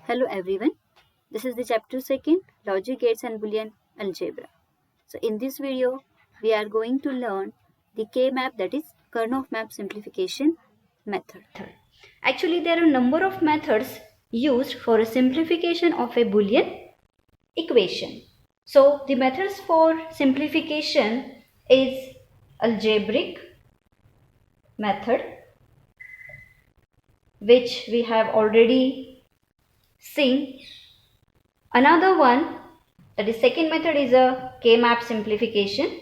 Hello everyone, this is the chapter 2nd, Logic Gates and Boolean Algebra. So in this video, we are going to learn the K-map, that is Karnaugh map simplification method. Actually, there are a number of methods used for a simplification of a Boolean equation. So the methods for simplification is algebraic method, which we have already seen. Another one, that is second method, is a K-map simplification.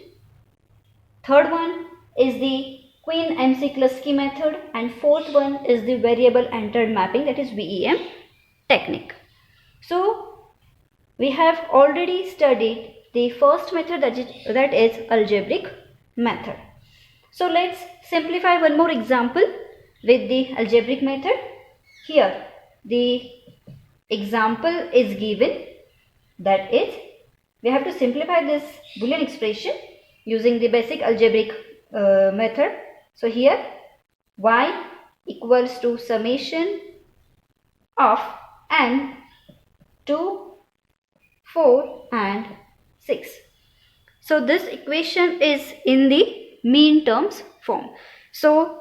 Third one is the Quine-MC-Kluski method, and fourth one is the variable entered mapping, that is VEM technique. So we have already studied the first method, that is algebraic method. So let's simplify one more example with the algebraic method. Here the example is given, that is we have to simplify this Boolean expression using the basic algebraic method. So here y equals to summation of n 2, 4 and 6. So this equation is in the mean terms form. So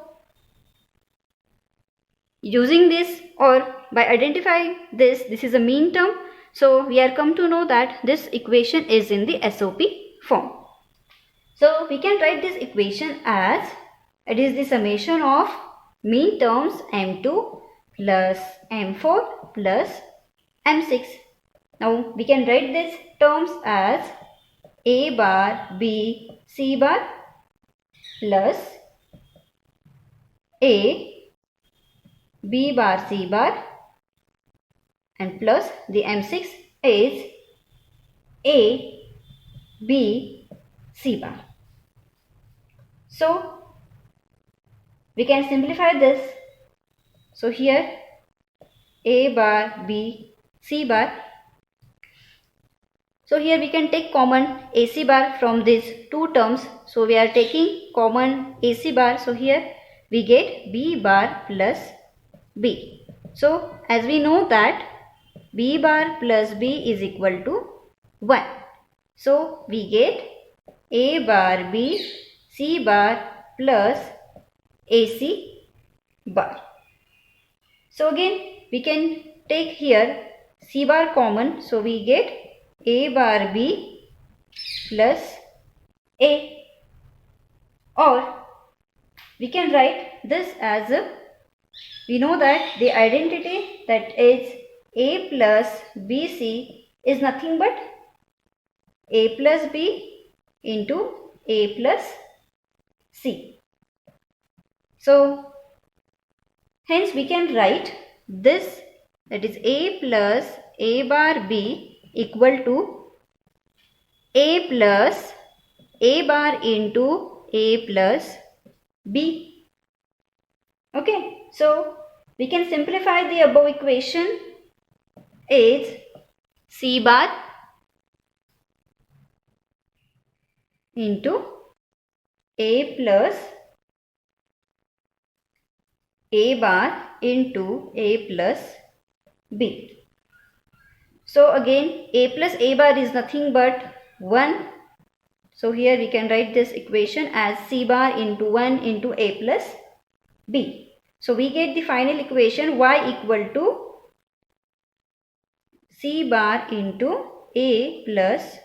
using this, or by identifying this is a mean term, so we are come to know that this equation is in the SOP form. So we can write this equation as it is the summation of mean terms m2 plus m4 plus m6. Now we can write these terms as a bar b c bar plus a b bar c bar, and plus the m6 is a b c bar. So we can simplify this. So here a bar b c bar. So here we can take common AC bar from these two terms. So we are taking common AC bar. So here we get b bar plus b. So as we know that b bar plus b is equal to 1. So we get a bar b c bar plus AC bar. So again we can take here c bar common. So we get a bar b plus a, or we can write this as a, we know that the identity, that is a plus bc, is nothing but a plus b into a plus c. So hence we can write this, that is a plus a bar b equal to a plus a bar into a plus b. Okay, so we can simplify the above equation is c bar into a plus a bar into a plus b. So again a plus a bar is nothing but 1. So here we can write this equation as c bar into 1 into a plus b. So we get the final equation y equal to c bar into a plus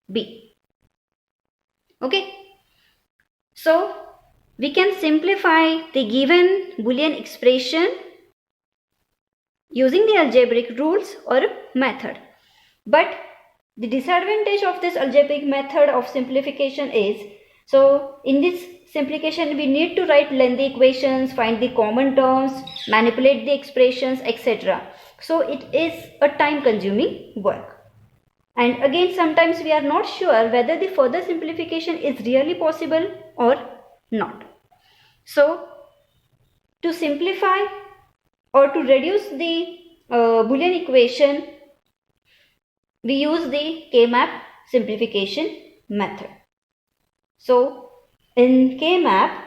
b. Okay. So we can simplify the given Boolean expression using the algebraic rules or method. But the disadvantage of this algebraic method of simplification is, so in this simplification we need to write lengthy equations, find the common terms, manipulate the expressions, etc. So it is a time consuming work. And again sometimes we are not sure whether the further simplification is really possible or not. So to simplify or to reduce the Boolean equation, we use the K-map simplification method. So in K-map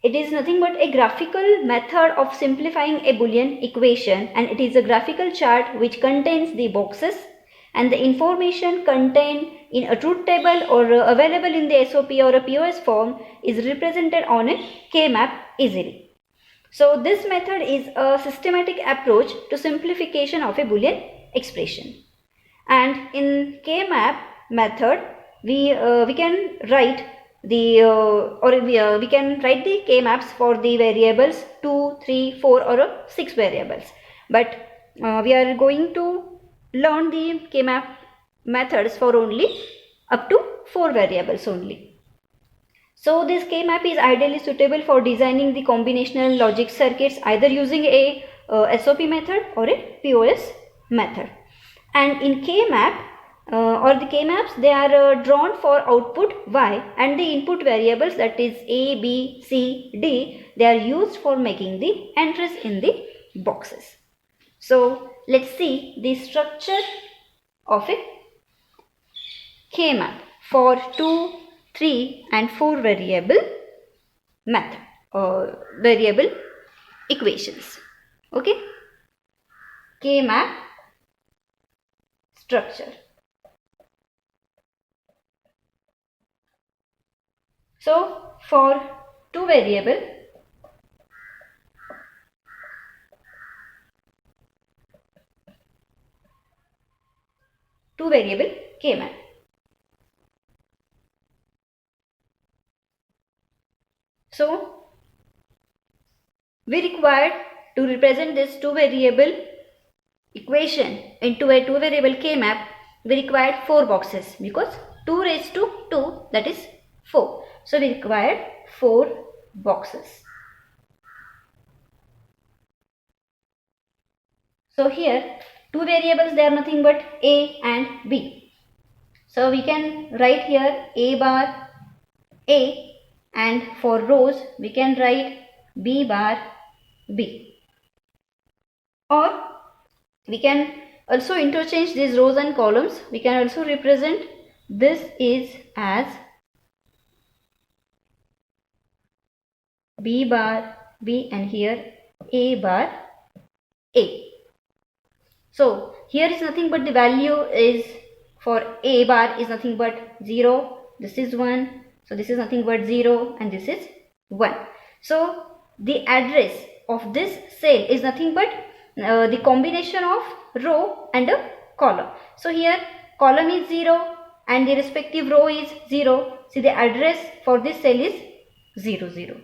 It is nothing but a graphical method of simplifying a Boolean equation, and it is a graphical chart which contains the boxes and the information contained in a truth table or available in the SOP or a POS form is represented on a K-map easily. So this method is a systematic approach to simplification of a Boolean expression. And in K-map method, we can write the we can write the K-maps for the variables 2, 3, 4 or 6 variables. But we are going to learn the K-map methods for only up to 4 variables only. So this K-map is ideally suitable for designing the combinational logic circuits either using a SOP method or a POS method. And in K-map or the K-maps, they are drawn for output Y, and the input variables, that is A, B, C, D, they are used for making the entries in the boxes. So let's see the structure of a K-map for 2, 3 and 4 variable method or variable equations. Okay, K-map structure. So for 2 variable K-map. So we required to represent this 2 variable equation into a 2 variable K-map, we required 4 boxes because 2 raised to 2, that is 4. So we required 4 boxes. So here 2 variables, they are nothing but A and B. So we can write here A bar A, and for rows we can write B bar B. Or we can also interchange these rows and columns. We can also represent this is as B bar B and here A bar A. So here is nothing but the value is for A bar is nothing but 0, this is 1, so this is nothing but 0 and this is 1. So the address of this cell is nothing but the combination of row and a column. So here column is 0 and the respective row is 0. See, the address for this cell is 0, 0.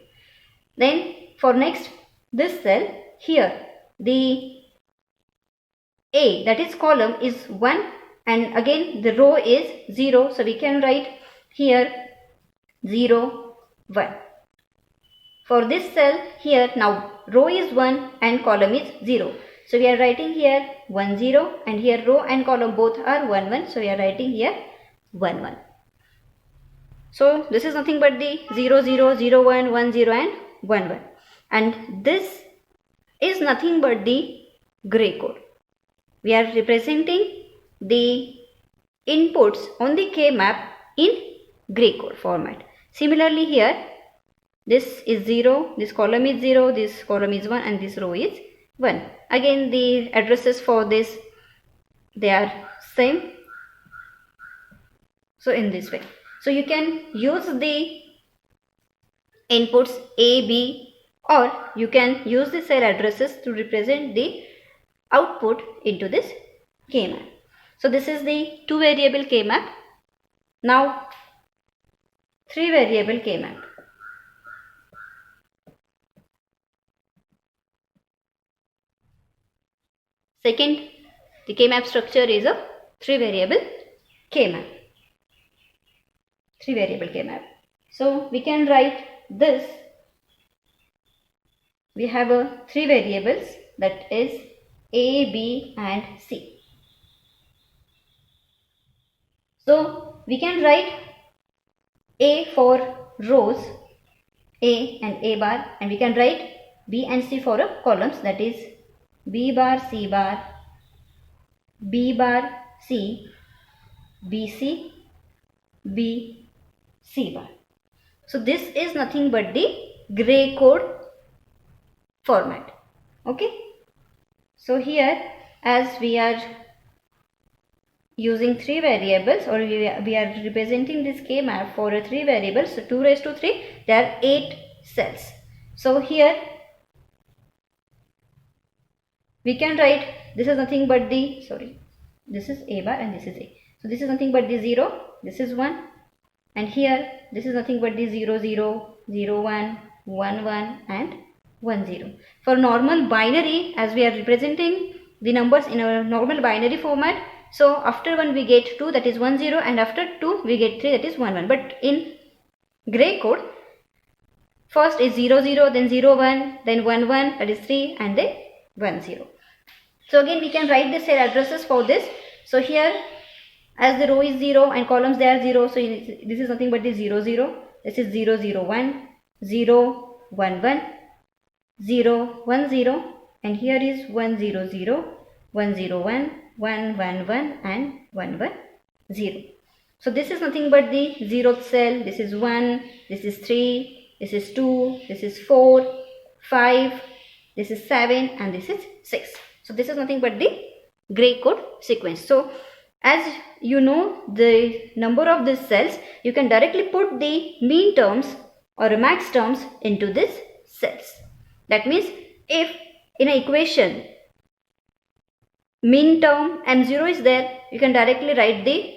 Then for next this cell, here the A, that is column, is 1 and again the row is 0. So we can write here 0, 1. For this cell here, now row is 1 and column is 0. So we are writing here 1, 0 and here row and column both are 1, 1. So we are writing here 1, 1. So this is nothing but the 0, 0, 0, 1, 1, 0 and 1, 1. And this is nothing but the gray code. We are representing the inputs on the K-map in gray code format. Similarly here, this is 0, this column is 0, this column is 1 and this row is 1. Again the addresses for this, they are same. So in this way. So you can use the inputs A, B, or you can use the cell addresses to represent the output into this K-map. So this is the 2 variable K-map. Now 3 variable K-map. Second, the K-map structure is a 3 variable K-map. 3 variable K-map. So we can write this. We have a 3 variables, that is A, B and C. So we can write A for rows, A and A bar, and we can write B and C for columns, that is B bar, C bar, B bar, C, BC, B, C bar. So this is nothing but the gray code format. Okay, so here as we are using 3 variables, or we are representing this K map for a 3 variables, so 2 raised to 3, there are 8 cells. So here we can write, this is nothing but the, sorry, this is A bar and this is A. So this is nothing but the 0, this is 1, and here this is nothing but the 0, 0, 0, 1, 1, 1 and 1, 0. For normal binary, as we are representing the numbers in a normal binary format, so after 1 we get 2, that is 1, 0, and after 2 we get 3, that is 1, 1. But in gray code, first is 0, 0, then 0, 1, then 1, 1, that is 3, and then 1, 0. So again we can write the cell addresses for this. So here, as the row is 0 and columns they are 0, so this is nothing but the 0, 0, this is 0, 0, 1, 0, 1, 1, 0, 1, 0, and here is 1, 0, 0, 1, 0, 1, 1, 1, 1 and 1, 1, 0. So this is nothing but the 0th cell. This is 1, this is 3, this is 2, this is 4, 5, this is 7 and this is 6. So this is nothing but the gray code sequence. So as you know the number of these cells, you can directly put the mean terms or max terms into these cells. That means if in an equation min term m0 is there, you can directly write the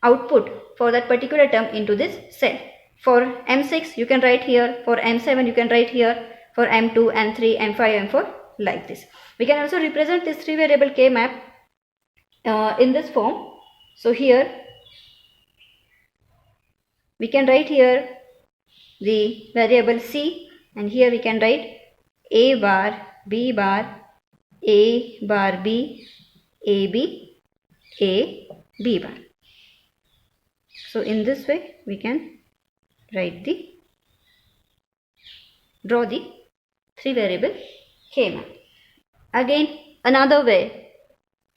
output for that particular term into this cell. For m6 you can write here, for m7 you can write here, for m2, m3, m5, m4, like this. We can also represent this 3 variable K map in this form. So here we can write here the variable C, and here we can write A bar, B bar, A bar B, AB, A, B bar. So in this way we can draw the 3 variable K map. Again, another way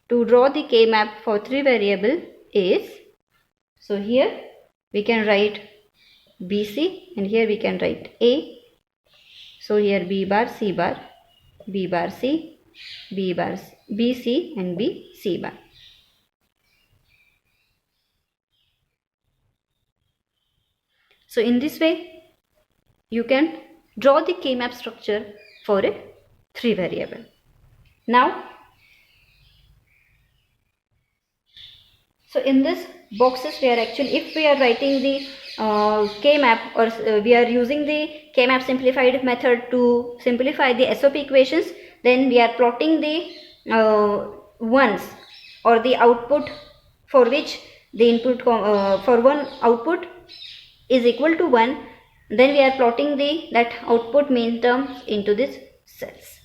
to draw the K map for 3 variable is, so here we can write BC and here we can write A. So here B bar, C bar, B bar C, B bar BC and B C bar. So in this way you can draw the K map structure for a 3 variable. Now, so in this boxes we are actually, if we are writing the K map, or we are using the K map simplified method to simplify the SOP equations, then we are plotting the ones or the output for which the input for one output is equal to 1, then we are plotting that output mean term into these cells.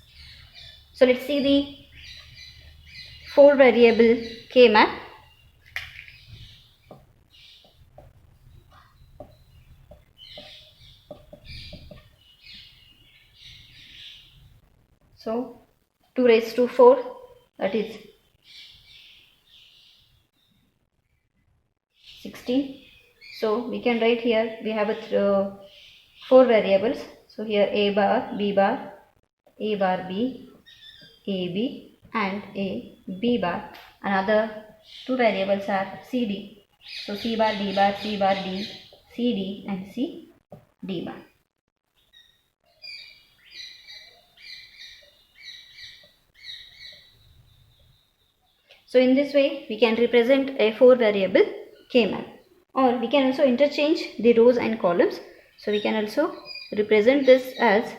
So let's see the 4 variable K map. So 2 raised to 4, that is 16. So we can write here, we have 4 variables. So here A bar, B bar, A bar B, AB and A B bar. Another 2 variables are CD. So C bar, D bar, C bar, D, CD and C, D bar. So in this way we can represent a 4 variable K map, or we can also interchange the rows and columns. So we can also represent this as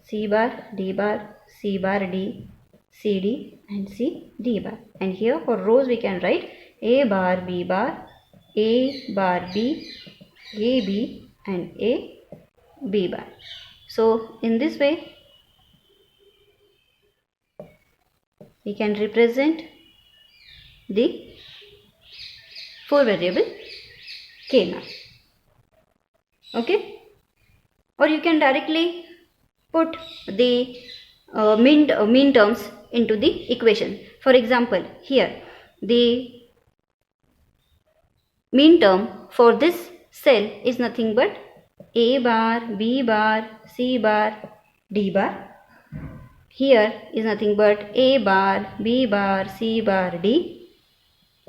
C bar, D bar, C bar, D, CD and C, D bar. And here for rows we can write A bar, B bar, A bar B, A B and A B bar. So in this way we can represent the 4 variable K map. Okay, or you can directly put the mean terms into the equation. For example, here the mean term for this cell is nothing but A bar, B bar, C bar, D bar. Here is nothing but A bar, B bar, C bar, D,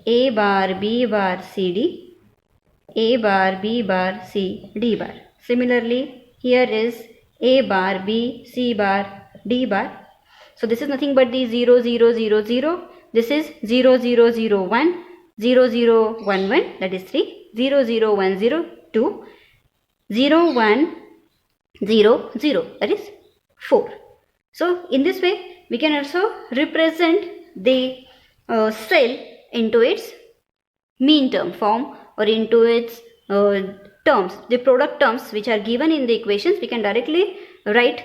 A bar, B bar, C, D, A bar, B bar, C, D bar. Similarly, here is A bar, B, C bar, D bar. So this is nothing but the 0, 0, 0, 0. This is 0, 0, 0, 1, 0, 0, 1, 1, that is 3, 0, 0, 1, 0, 2, 0, 1, 0, 0, that is 4. So in this way, we can also represent the cell into its mean term form or into its terms, the product terms which are given in the equations. We can directly write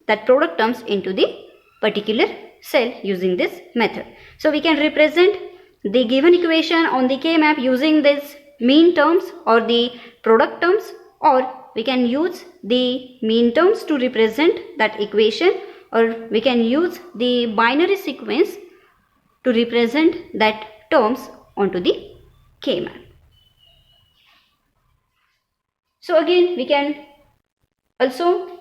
that product terms into the particular cell using this method. So we can represent the given equation on the K map using this mean terms or the product terms, or we can use the mean terms to represent that equation, or we can use the binary sequence to represent that terms onto the K map. So again, we can also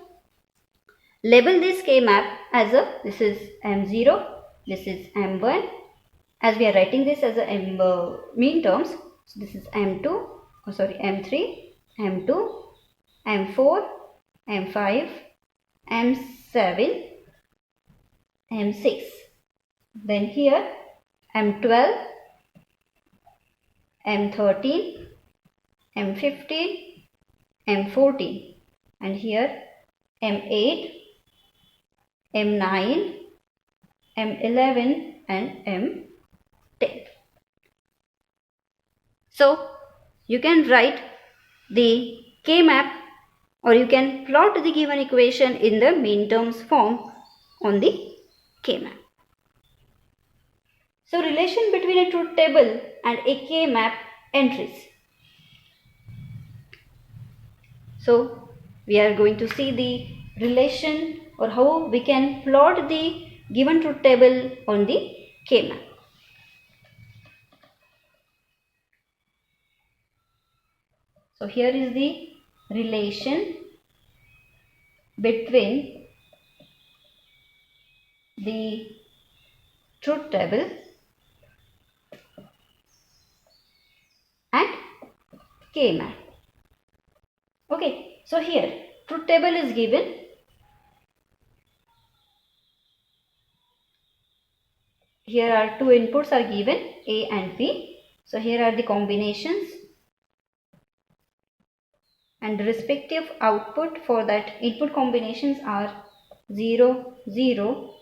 label this K map as this is M0, this is M1, as we are writing this as a mean terms. So this is M2, M3, M2, M4, M5, M7, M6. Then here M12, M13, M15, M14, and here M8, M9, M11 and M10. So you can write the K map, or you can plot the given equation in the mean terms form on the K map. So relation between a truth table and a K map entries. So we are going to see the relation, or how we can plot the given truth table on the K map. So here is the relation between the truth table and K map. Okay, so here truth table is given. Here are two inputs are given, A and B. So here are the combinations, and the respective output for that input combinations are 0, 0,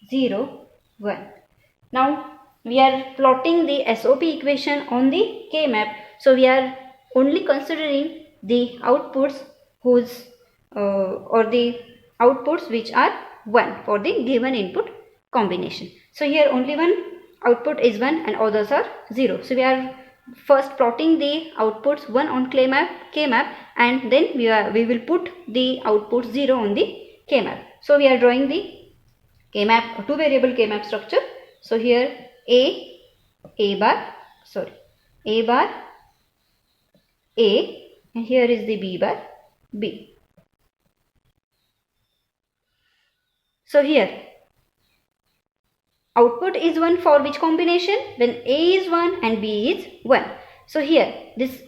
0, 1. Now we are plotting the SOP equation on the K map. So we are only considering the outputs whose or the outputs which are 1 for the given input combination. So here only one output is 1 and others are 0. So we are first plotting the outputs 1 on K map, and then we will put the output 0 on the K map. So we are drawing the K map, two variable K map structure. So here A bar, A, and here is the B bar, B. So here output is 1 for which combination? When A is 1 and B is 1. So here this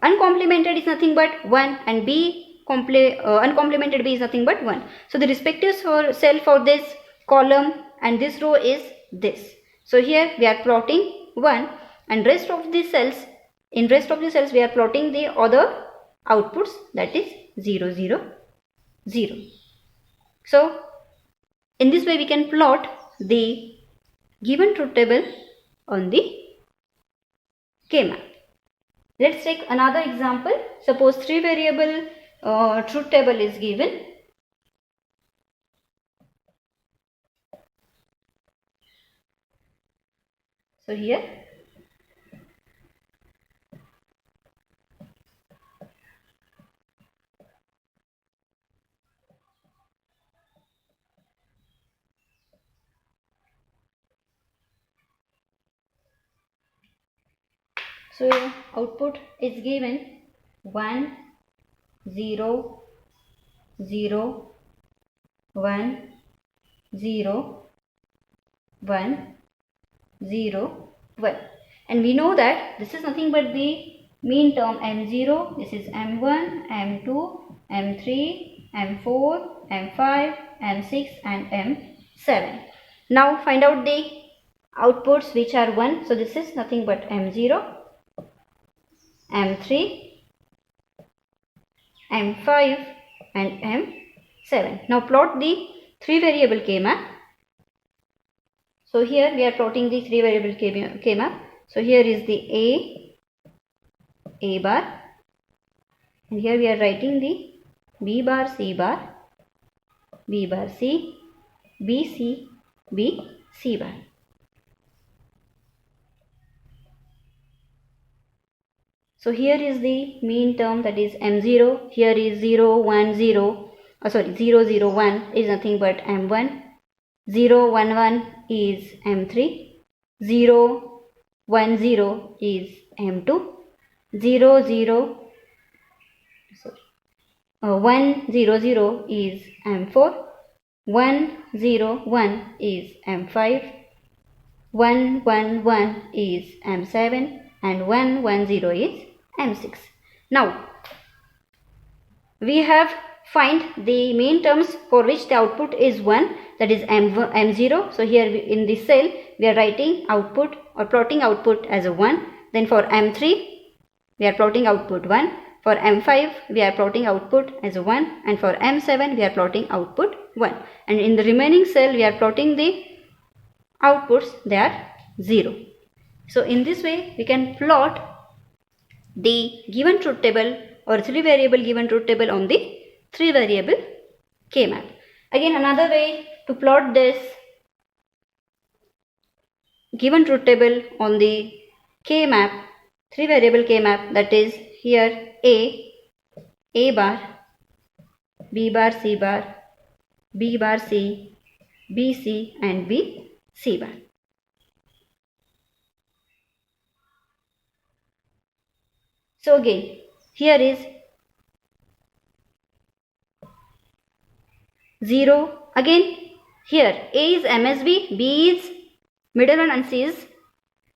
uncomplemented is nothing but 1 and B uncomplemented B is nothing but 1. So the respective cell for this column and this row is this. So here we are plotting 1, and rest of the cells, we are plotting the other outputs, that is 0, 0, 0. So in this way we can plot the given truth table on the K map. Let's take another example. Suppose 3 variable truth table is given. So here So output is given 1 0 0 1 0 1 0 1, and we know that this is nothing but the mean term m0. This is m1, m2, m3, m4, m5, m6 and m7. Now find out the outputs which are 1. So this is nothing but m0, m3, m5 and m7. Now plot the 3 variable K-map. So here we are plotting the 3 variable K-map. So here is the A bar, and here we are writing the B bar, C bar, B bar, C, B, C, B, C bar. So here is the mean term, that is m0. Here is 0 1 0, 0 0 1 is nothing but m1. 0 1 1 is m3. 0 1 0 is m2. 0 0 1 0 0 is m4. 1 0 1 is m5. 1 1 1 is m7 and 1 1 0 is m6. Now we have find the mean terms for which the output is 1, that is m0. So here in this cell we are writing output or plotting output as a 1. Then for m3 we are plotting output 1. For m5 we are plotting output as a 1, and for m7 we are plotting output 1. And in the remaining cell we are plotting the outputs, they are 0. So in this way we can plot the given truth table or 3 variable given truth table on the 3 variable K-map. Again, another way to plot this given truth table on the K-map, 3 variable K-map, that is here A bar, B bar, C bar, B bar, C, B, C and B, C bar. So again, here is 0. Again, here A is MSB, B is middle one and C is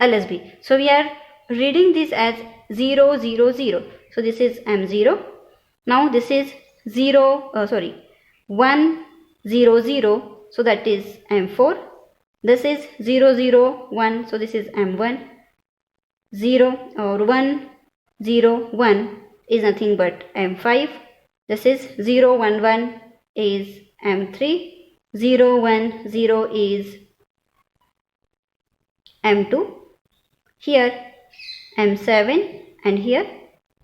LSB. So we are reading this as 0 0 0. So this is M0. Now this is 1 0 0. So that is M4. This is 0 0 1. So this is M1. 0 or 1 0 1 is nothing but M5. This is 0 1 1 is M3. 0 1 0 is M2. Here M7 and here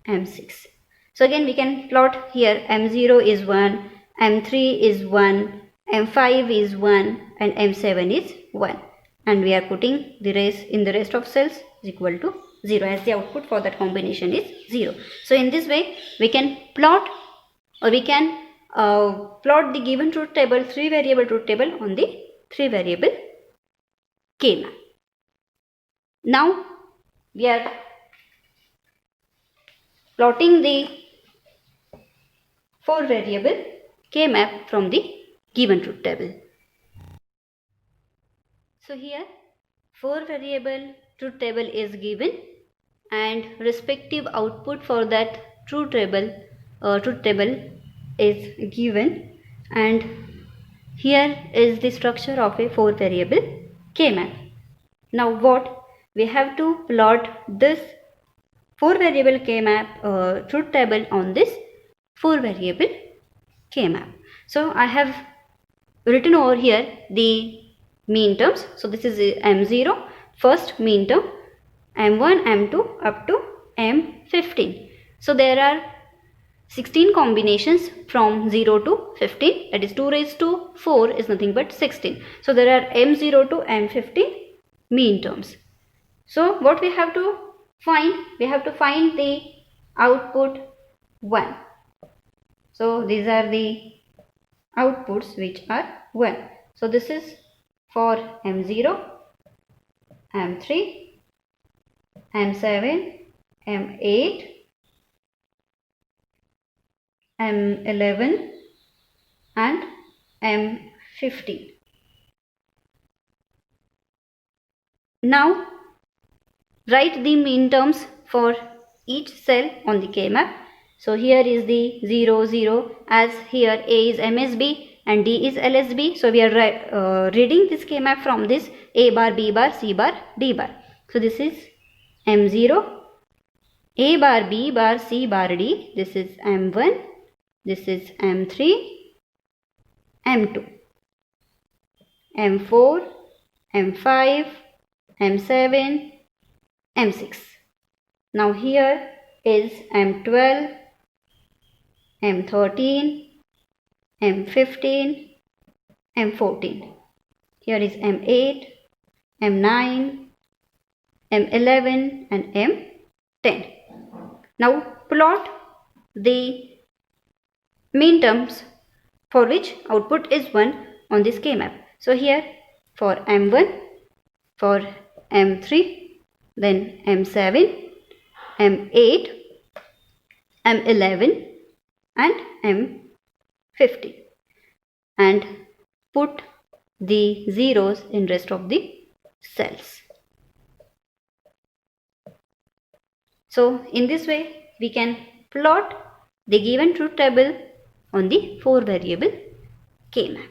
M6. So again we can plot here M0 is 1, M3 is 1, M5 is 1 and M7 is 1. And we are putting the rest in the rest of cells is equal to 0, as the output for that combination is 0. So in this way we can plot or we can plot the given truth table, 3 variable truth table on the 3 variable K-map. Now we are plotting the 4 variable K-map from the given truth table. So here 4 variable truth table is given and respective output for that truth table is given, and here is the structure of a 4 variable K-map. Now what we have to plot this 4 variable K-map truth table on this 4 variable K-map. So I have written over here the mean terms. So this is M0, first mean term, M1, M2 up to M15. So there are 16 combinations from 0 to 15, that is 2 raised to 4 is nothing but 16. So there are M0 to M15 mean terms. So what we have to find? We have to find the output 1. So these are the outputs which are 1. So this is for M0, M3, M7 M8, M11 and M15. Now write the minterms for each cell on the K-map. So here is the 0, 0, as here A is MSB and D is LSB. So we are reading this K-map from this A bar, B bar, C bar, D bar. So this is M0, A bar, B bar, C bar, D. This is M1, this is M3, M2, M4, M5, M7, M6. Now here is M12, M13, M15, M14. Here is M8, M9, M11 and M10. Now plot the minterms for which output is 1 on this K-map. So here for M1, for M3, then M7, M8, M11 and M15, and put the zeros in rest of the cells. So in this way we can plot the given truth table on the 4 variable K-map.